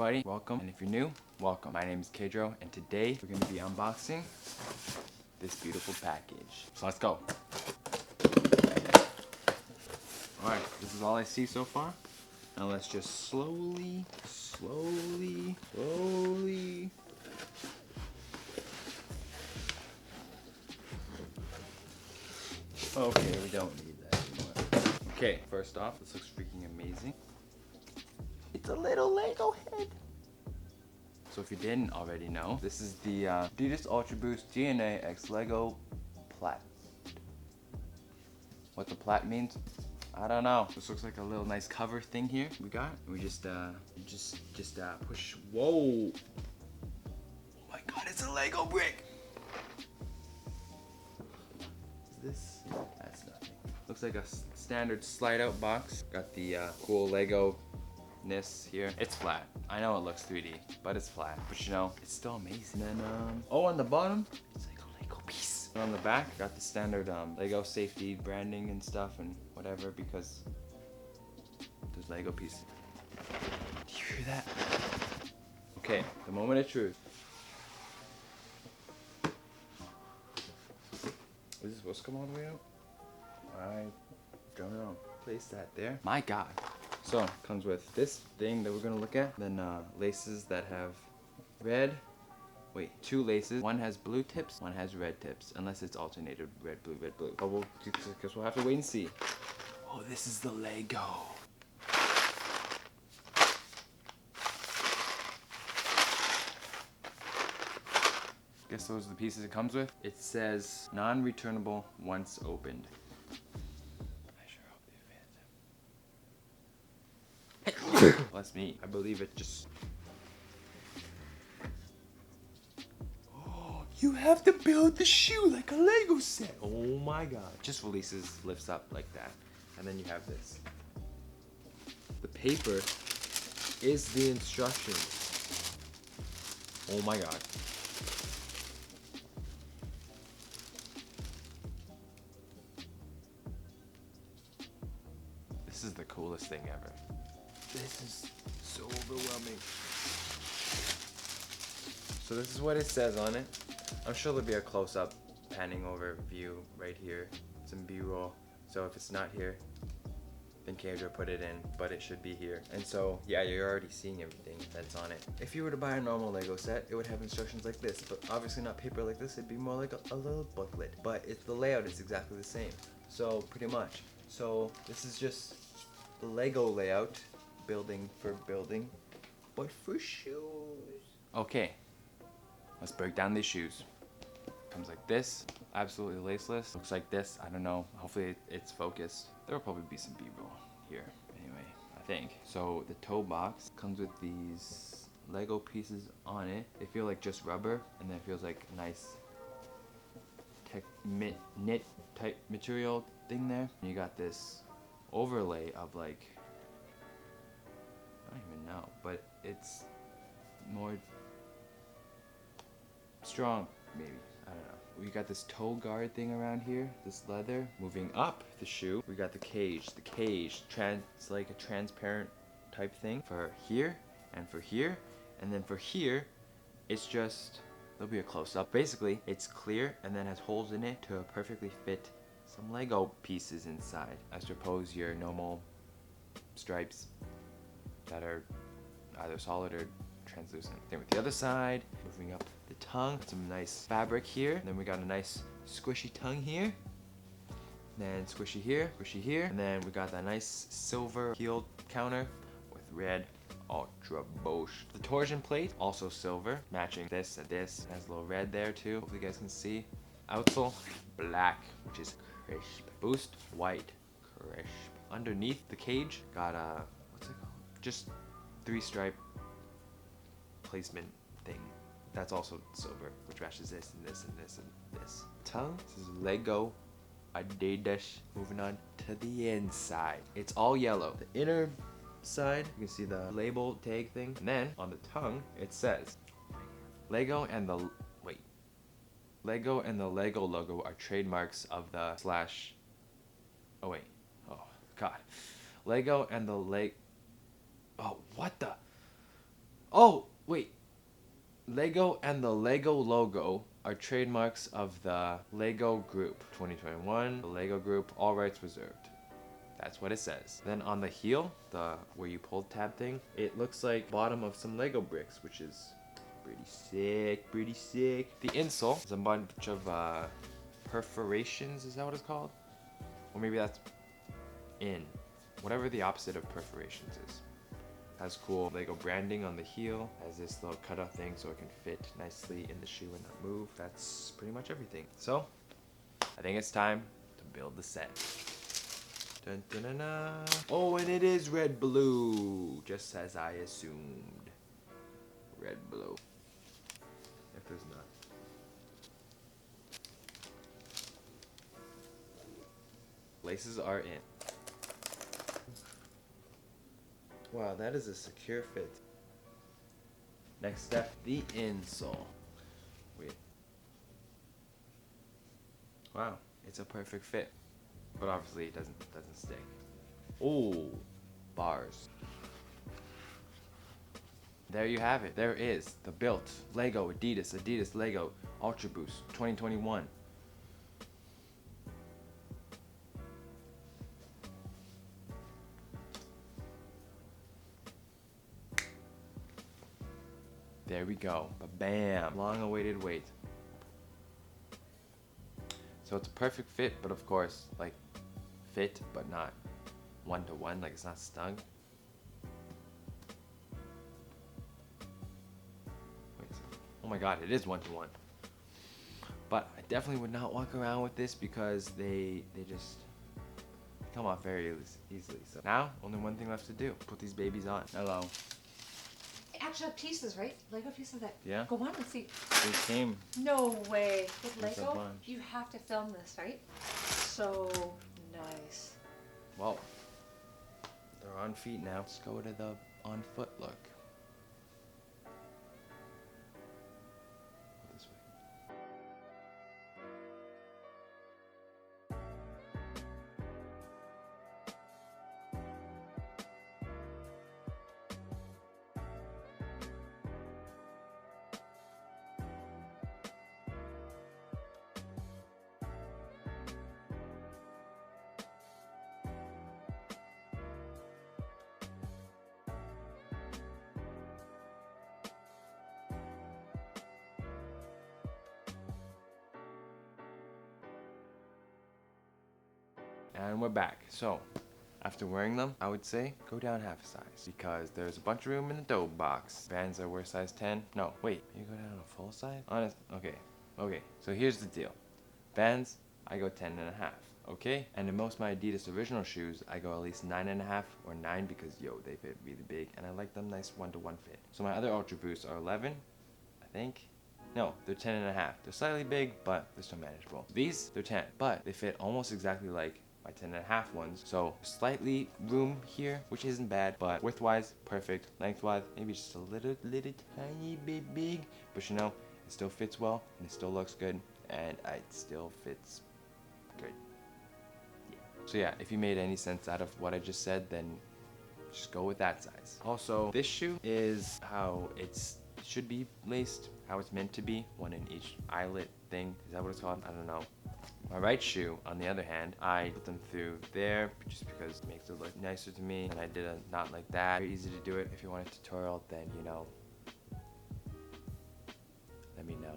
everybody, welcome. And if you're new, welcome. My name is Kedro, and today we're gonna be unboxing this beautiful package. So let's go. Alright, this is all I see so far. Now let's just slowly. Okay, we don't need that anymore. Okay, first off, this looks freaking amazing. It's a little Lego head. So if you didn't already know, this is the Adidas Ultraboost DNA X Lego Plat. What the plat means, I don't know. This looks like a little nice cover thing here we got. We just push. Whoa! Oh my God, it's a Lego brick. Is this? That's nothing. Looks like a standard slide-out box. Got the cool Lego-ness here. It's flat. I know it looks 3D, but it's flat. But you know, it's still amazing. And then, oh, on the bottom, it's like a Lego piece. And on the back, got the standard Lego safety branding and stuff and whatever, because there's Lego pieces. Do you hear that? Okay, the moment of truth. Is this supposed to come all the way out? I don't know. Place that there. My God. So, comes with this thing that we're gonna look at. Then laces that have two laces. One has blue tips, one has red tips. Unless it's alternated red, blue, red, blue. But guess we'll have to wait and see. Oh, this is the Lego. Guess those are the pieces it comes with. It says non-returnable once opened. I sure hope they fit them. Bless me. I believe it just... Oh, you have to build the shoe like a Lego set. Oh my God. Just lifts up like that. And then you have this. The paper is the instructions. Oh my God. This is the coolest thing ever. This is so overwhelming. So this is what it says on it. I'm sure there'll be a close-up panning over view right here. Some B-roll. So if it's not here, then Kendra put it in, but it should be here. And so, yeah, you're already seeing everything that's on it. If you were to buy a normal Lego set, it would have instructions like this, but obviously not paper like this. It'd be more like a little booklet, but the layout is exactly the same. So pretty much. So this is just the Lego layout, building for building, but for shoes. Okay, let's break down these shoes. Comes like this, absolutely laceless. Looks like this, I don't know, hopefully it's focused. There'll probably be some B-roll here, anyway, I think. So the toe box comes with these Lego pieces on it. They feel like just rubber, and then it feels like a nice knit type material thing there. And you got this overlay of like, I don't even know, but it's more strong, maybe, I don't know. We got this toe guard thing around here, this leather. Moving up the shoe, we got the cage. It's like a transparent type thing for here and for here. And then for here, it's just, there'll be a close-up. Basically, it's clear and then has holes in it to perfectly fit some Lego pieces inside. I suppose your normal stripes that are either solid or translucent. Same with the other side. Moving up the tongue, some nice fabric here. And then we got a nice squishy tongue here. Then squishy here, and then we got that nice silver heeled counter with red Ultraboost. The torsion plate, also silver, matching this and this. Has a little red there too. Hopefully you guys can see. Outsole, black, which is crisp. Boost, white, crisp. Underneath the cage, got a, what's it called? Just 3-stripe placement thing. That's also silver, which matches this and this and this and this. Tongue, this is Lego Adidas. Moving on to the inside. It's all yellow. The inner side, you can see the label tag thing. And then on the tongue, it says, Lego and the Lego logo are trademarks of the / oh wait, oh God. Lego and the oh, what the? Oh, wait. Lego and the Lego logo are trademarks of the Lego Group. 2021, the Lego Group, all rights reserved. That's what it says. Then on the heel, the where you pull tab thing, it looks like bottom of some Lego bricks, which is pretty sick, pretty sick. The insole is a bunch of perforations, is that what it's called? Or maybe that's whatever the opposite of perforations is. Has cool Lego branding on the heel, has this little cutout thing so it can fit nicely in the shoe and not move. That's pretty much everything. So, I think it's time to build the set. Dun, dun, dun, dun. Oh, and it is red blue, just as I assumed. Red blue. If there's not. Laces are in. Wow, that is a secure fit. Next step, the insole. Wait. Wow, it's a perfect fit. But obviously it doesn't stick. Oh, bars. There you have it. There is the built Lego Adidas Lego Ultraboost 2021. There we go. Bam. Long awaited wait. So it's a perfect fit, but of course, like, fit, but not one-to-one, like it's not snug. Wait, oh my god, it is one-to-one. But I definitely would not walk around with this because they just come off very easily. So now, only one thing left to do. Put these babies on. Hello. Actually have pieces, right? Lego pieces that go on and see. They came. No way. With There's Lego, you have to film this, right? So nice. Well, they're on feet now. Let's go to the on foot look. This way. And we're back. So, after wearing them, I would say go down half a size because there's a bunch of room in the dough box. Vans I wear size 10. No, wait, you go down a full size? Honest, okay. So here's the deal. Vans, I go 10 and a half. Okay? And in most of my Adidas original shoes, I go at least 9.5 or 9 because, yo, they fit really big and I like them nice one-to-one fit. So my other Ultra Boosts are 11, I think. No, they're 10 and a half. They're slightly big, but they're still manageable. These, they're 10, but they fit almost exactly like my 10 and a half ones. So slightly room here, which isn't bad, but width-wise, perfect. Length-wise, maybe just a little tiny bit big, but you know, it still fits well and it still looks good and it still fits good. Yeah. So yeah, if you made any sense out of what I just said, then just go with that size. Also, this shoe is how it should be laced, how it's meant to be, one in each eyelet thing. Is that what it's called? I don't know. My right shoe, on the other hand, I put them through there just because it makes it look nicer to me, and I did a knot like that. Very easy to do it. If you want a tutorial, then, you know, let me know.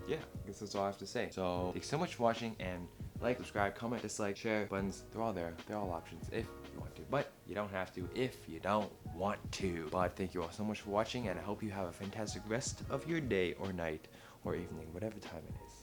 Yeah, I guess that's all I have to say. So, thanks so much for watching, and like, subscribe, comment, dislike, share buttons. They're all there. They're all options if you want to, but you don't have to if you don't want to. But thank you all so much for watching, and I hope you have a fantastic rest of your day or night or evening, whatever time it is.